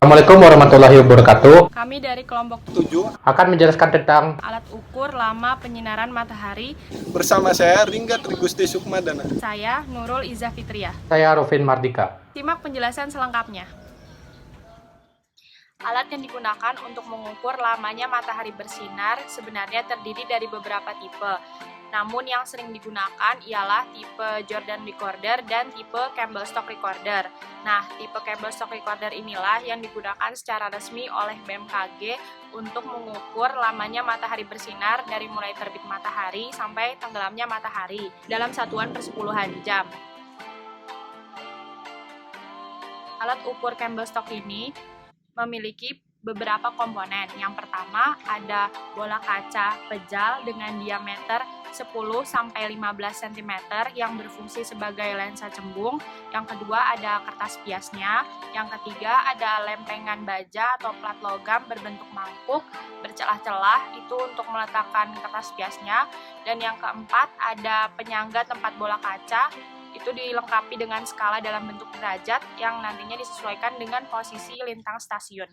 Assalamualaikum warahmatullahi wabarakatuh. Kami dari kelompok 7 Akan menjelaskan tentang alat ukur lama penyinaran matahari. bersama saya Ringga Trigusti Sukmadana. Saya Nurul Izzah Fitriah. saya Rufin Mardika. Simak penjelasan selengkapnya. Alat yang digunakan untuk mengukur lamanya matahari bersinar sebenarnya terdiri dari beberapa tipe. Namun yang sering digunakan ialah tipe Jordan Recorder dan tipe Campbell Stock Recorder. Nah, tipe Campbell Stock Recorder inilah yang digunakan secara resmi oleh BMKG untuk mengukur lamanya matahari bersinar dari mulai terbit matahari sampai tenggelamnya matahari dalam satuan persepuluhan jam. Alat ukur Campbell Stock ini memiliki beberapa komponen. Yang pertama ada bola kaca pejal dengan diameter 10-15 cm yang berfungsi sebagai lensa cembung. Yang kedua ada kertas piasnya. Yang ketiga ada lempengan baja atau plat logam berbentuk mangkuk bercelah-celah itu untuk meletakkan kertas piasnya. Dan yang keempat ada penyangga tempat bola kaca, itu dilengkapi dengan skala dalam bentuk derajat yang nantinya disesuaikan dengan posisi lintang stasiun.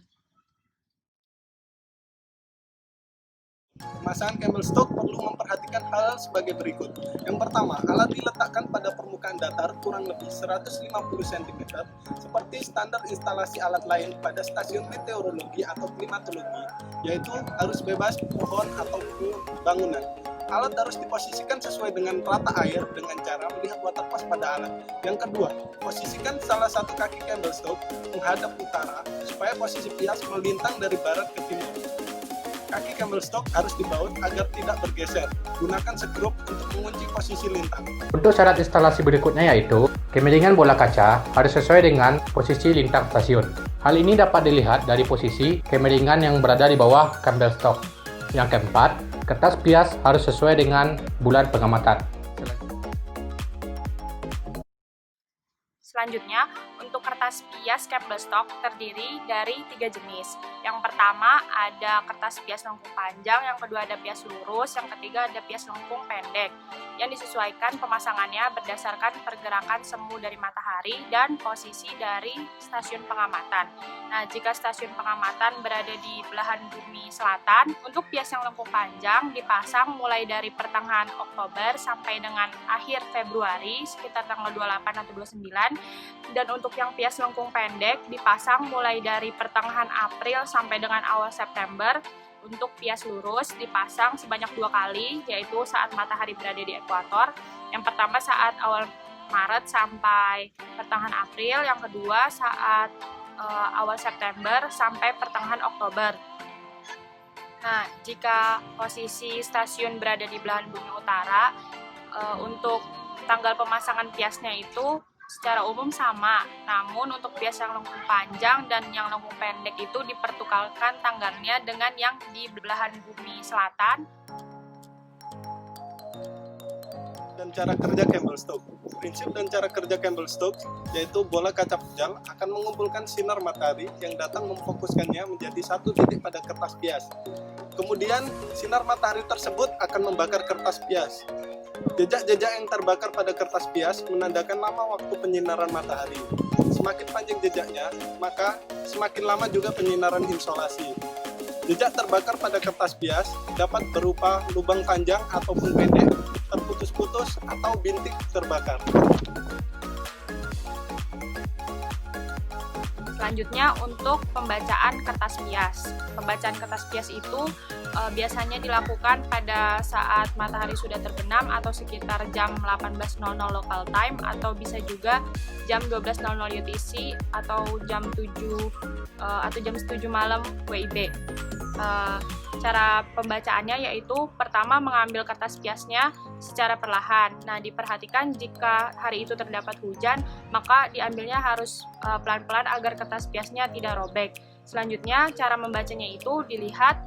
Pemasangan Campbell Stock perlu memperhatikan hal sebagai berikut. Yang pertama, alat diletakkan pada permukaan datar kurang lebih 150 cm seperti standar instalasi alat lain pada stasiun meteorologi atau klimatologi, yaitu harus bebas pohon atau bangunan. Alat harus diposisikan sesuai dengan rata air dengan cara melihat waterpass pada alat. Yang kedua, posisikan salah satu kaki Campbell Stock menghadap utara supaya posisi pias melintang dari barat ke timur. Kaki Campbell Stock harus dibaut agar tidak bergeser. Gunakan sekrup untuk mengunci posisi lintang. Untuk syarat instalasi berikutnya yaitu kemiringan bola kaca harus sesuai dengan posisi lintang stasiun. Hal ini dapat dilihat dari posisi kemiringan yang berada di bawah Campbell Stock. Yang keempat, kertas pias harus sesuai dengan bulan pengamatan. Selanjutnya, untuk kertas pias Campbell Stock terdiri dari 3 jenis. Yang pertama ada kertas pias lengkung panjang, yang kedua ada pias lurus, yang ketiga ada pias lengkung pendek. Yang disesuaikan pemasangannya berdasarkan pergerakan semu dari matahari dan posisi dari stasiun pengamatan. Nah, jika stasiun pengamatan berada di belahan bumi selatan, untuk pias yang lengkung panjang dipasang mulai dari pertengahan Oktober sampai dengan akhir Februari, sekitar tanggal 28 atau 29. Dan untuk yang pias lengkung pendek dipasang mulai dari pertengahan April sampai dengan awal September. Untuk pias lurus dipasang sebanyak 2 kali, yaitu saat matahari berada di ekuator. Yang pertama saat awal Maret sampai pertengahan April, yang kedua saat awal September sampai pertengahan Oktober. Nah, jika posisi stasiun berada di belahan bumi utara, untuk tanggal pemasangan piasnya itu secara umum sama, namun untuk pias yang lengkung panjang dan yang lengkung pendek itu dipertukarkan tanggalnya dengan yang di belahan bumi selatan. Dan cara kerja Campbell Stock. Prinsip dan cara kerja Campbell Stock yaitu bola kaca pejal akan mengumpulkan sinar matahari yang datang memfokuskannya menjadi satu titik pada kertas pias. Kemudian sinar matahari tersebut akan membakar kertas pias. Jejak-jejak yang terbakar pada kertas pias menandakan lama waktu penyinaran matahari. Semakin panjang jejaknya, maka semakin lama juga penyinaran insolasi. Jejak terbakar pada kertas pias dapat berupa lubang panjang ataupun pendek, terputus-putus atau bintik terbakar. Selanjutnya untuk pembacaan kertas pias. Pembacaan kertas pias itu biasanya dilakukan pada saat matahari sudah terbenam atau sekitar jam 18.00 local time, atau bisa juga jam 12.00 UTC atau jam 7 malam WIB. Cara pembacaannya yaitu pertama mengambil kertas piasnya secara perlahan. Nah, diperhatikan jika hari itu terdapat hujan, maka diambilnya harus pelan-pelan agar kertas piasnya tidak robek. Selanjutnya, cara membacanya itu dilihat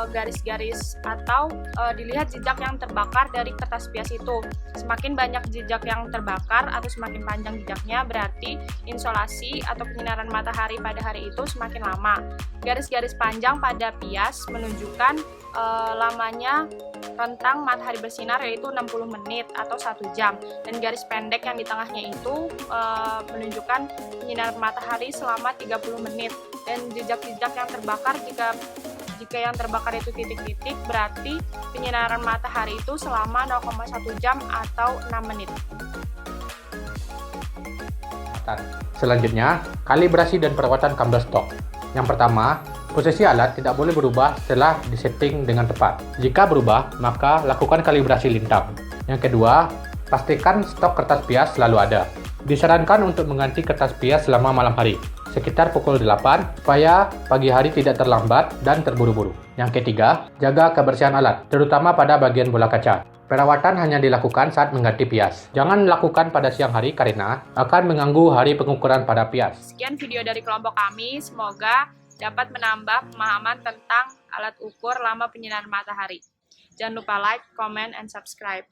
garis-garis atau dilihat jejak yang terbakar dari kertas pias itu. Semakin banyak jejak yang terbakar atau semakin panjang jejaknya, berarti insolasi atau penyinaran matahari pada hari itu semakin lama. Garis-garis panjang pada pias menunjukkan lamanya rentang matahari bersinar yaitu 60 menit atau 1 jam, dan garis pendek yang di tengahnya itu menunjukkan penyinaran matahari selama 30 menit, dan jejak-jejak yang terbakar jika yang terbakar itu titik-titik berarti penyinaran matahari itu selama 0,1 jam atau 6 menit. Selanjutnya, kalibrasi dan perawatan kabel stok. Yang pertama, posisi alat tidak boleh berubah setelah disetting dengan tepat. Jika berubah, maka lakukan kalibrasi lintang. Yang kedua, pastikan stok kertas pias selalu ada. Disarankan untuk mengganti kertas pias selama malam hari, sekitar pukul 8, supaya pagi hari tidak terlambat dan terburu-buru. Yang ketiga, jaga kebersihan alat, terutama pada bagian bola kaca. Perawatan hanya dilakukan saat mengganti pias. Jangan lakukan pada siang hari karena akan mengganggu hari pengukuran pada pias. Sekian video dari kelompok kami, semoga dapat menambah pemahaman tentang alat ukur lama penyinaran matahari. Jangan lupa like, comment, and subscribe.